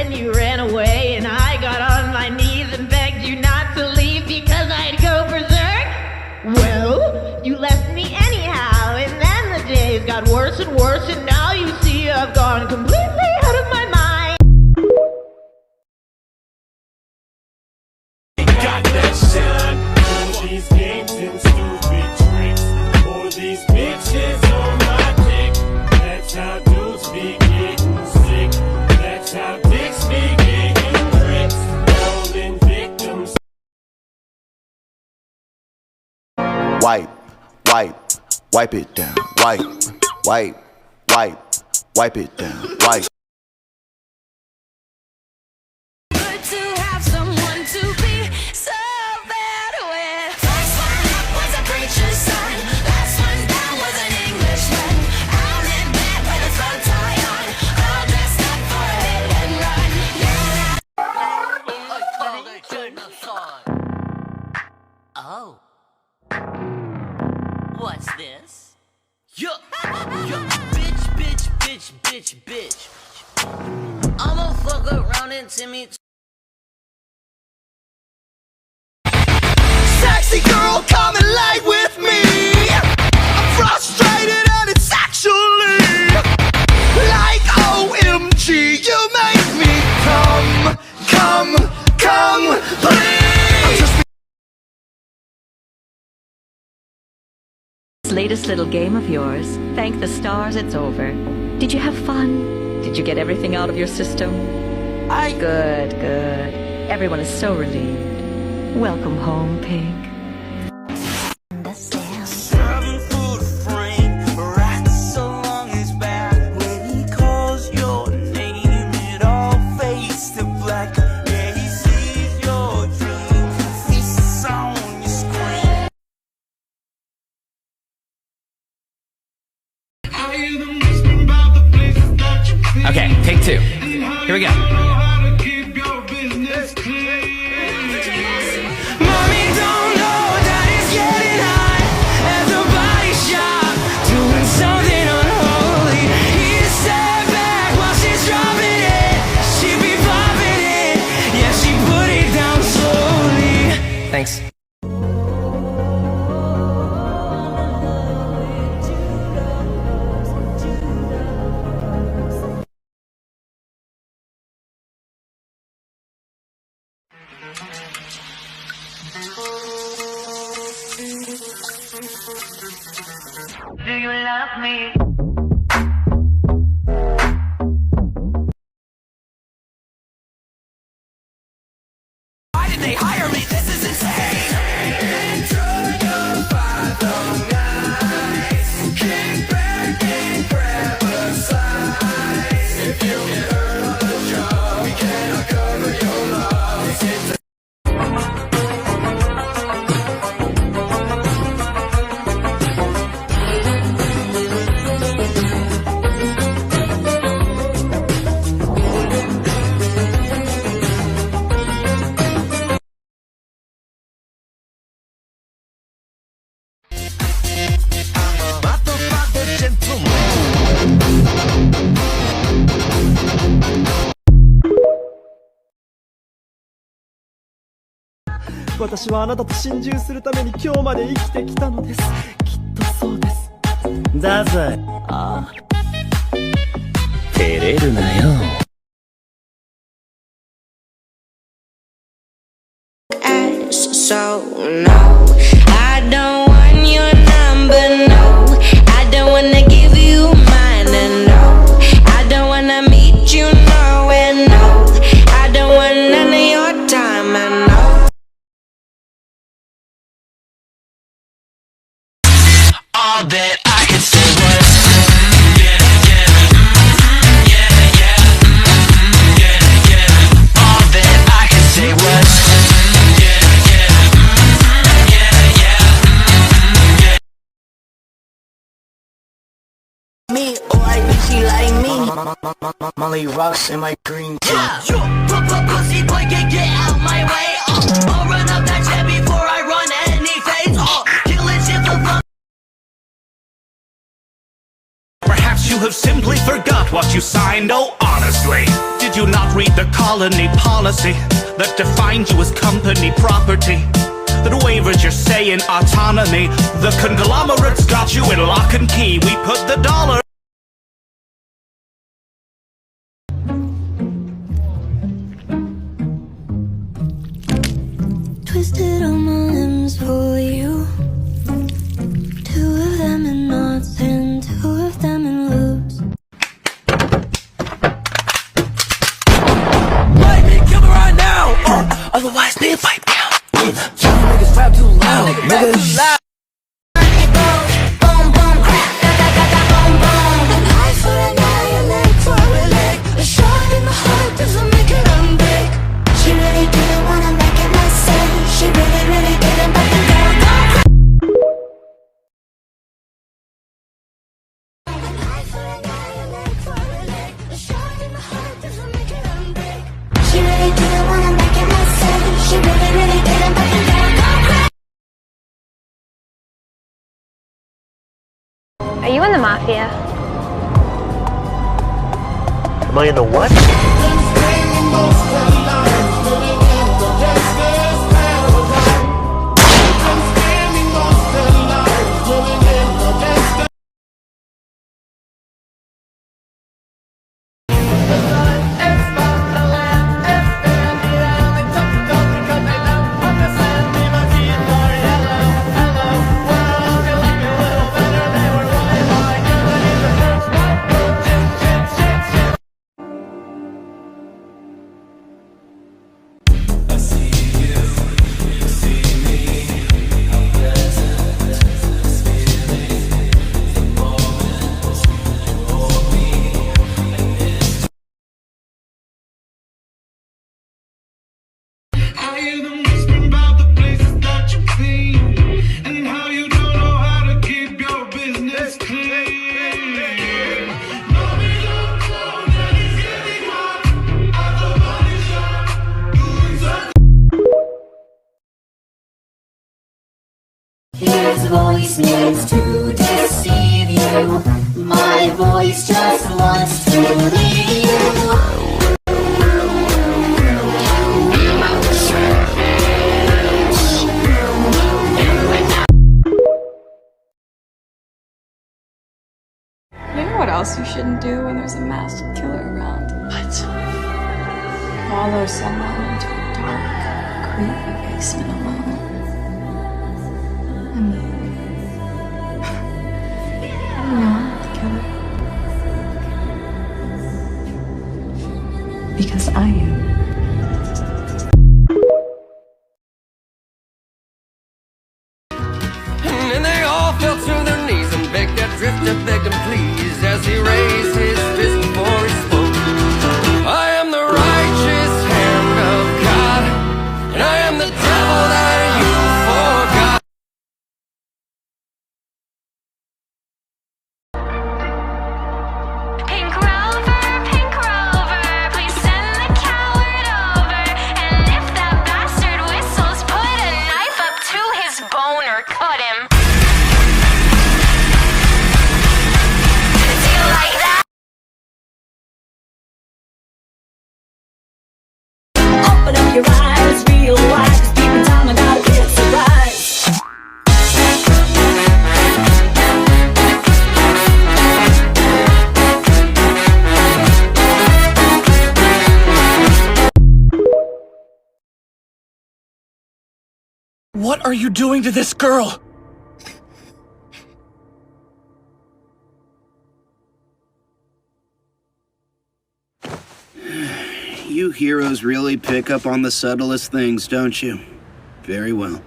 then you ran away, and I got on my knees and begged you not to leave because I'd go berserk. Well, you left me anyhow, and then the days got worse and worse, and now you see I've gone completely out of my mind. Got that shine. All these games and stupid tricks. All these bitches on my dick. That's how dudes be getting sick. That's how dicks be getting tricks. Falling victims. Wipe it down. Wipe it down. Wipe. Good to have someone to be so bad with. First one up was a preacher's son. Last one down was an Englishman. Out in bed with a throat tie on, all dressed up for a hit and run. Oh. What's this? Yo, bitch. I'ma fuck around and Timmy. Sexy girl, come and lay with me. I'm frustrated and it's actually like OMG. You make me come, please. This latest little game of yours, thank the stars it's over. Did you have fun? Did you get everything out of your system? Good. Everyone is so relieved. Welcome home, Pink. 7 foot frame, right so long as back. When he calls your name, it all fades to black. Yeah, he sees your dreams, he sees on your screen. Okay, take two. Here we go. Mommy don't know that it's getting hot at the body shop, doing something unholy. He's sat back while she's dropping it. She be popping it, yeah, she put it down slowly. Thanks. Do you love me? Why did they hire me? This is insane. Enjoy your final nights. Kick back and grab a slice. If you get hurt on the job, we cannot cover your loss. gentleman. 私はあなたと心中するために今日まで生きてきたのです。きっとそうです。だぜ。ああ。照れるなよ。So no, I don't want your number, no. I don't wanna give you mine, and no. I don't wanna meet you nowhere, no. I don't want none of your time, I know. All that I could say was all that I could say was Me, or I think she like me. Molly rocks in my green tea. Pussy boy, get out my way. I'll run up that jet before I run any phase. Killing shit for fun. Perhaps you have simply forgot what you signed. Oh, honestly, did do not read the colony policy that defines you as company property, that wavers your say in autonomy. The conglomerates got you in lock and key. We put the dollar. Twisted on my limbs for you. Two of them in knots and two of them in loops. Lightning, kill me right now! Otherwise, they pipe down. Y'all niggas rap too loud. Niggas loud. Boom, boom, crap, da da da da, boom, boom. An eye for an eye, a leg for a leg. A shot in the heart doesn't make it unbreak. She really didn't wanna make it myself. She really, really didn't, but the girl got crazy. An eye for an eye, a leg for a leg. A shot in the heart doesn't make it unbreak. She really didn't wanna make it myself. She really, really didn't, but the girl got crazy. Are you in the mafia? Am I in the what? His voice needs to deceive you. My voice just wants to leave you. You know what else you shouldn't do when there's a masked killer around? What? Follow someone into a dark, creepy basement alone. I mean, I'm not the killer. Because I am. And they all fell to their knees and begged that drifter, begged him please, as he raised his fist before he spoke. I am the righteous hand of God, and I am the devil that you forgot. Pink Rover, please send the coward over. And if that bastard whistles, put a knife up to his bone or cut him. Do you like that? Open up your eyes, real wide, 'cause deep in time I got a real surprise. What are you doing to this girl? You heroes really pick up on the subtlest things, don't you? Very well.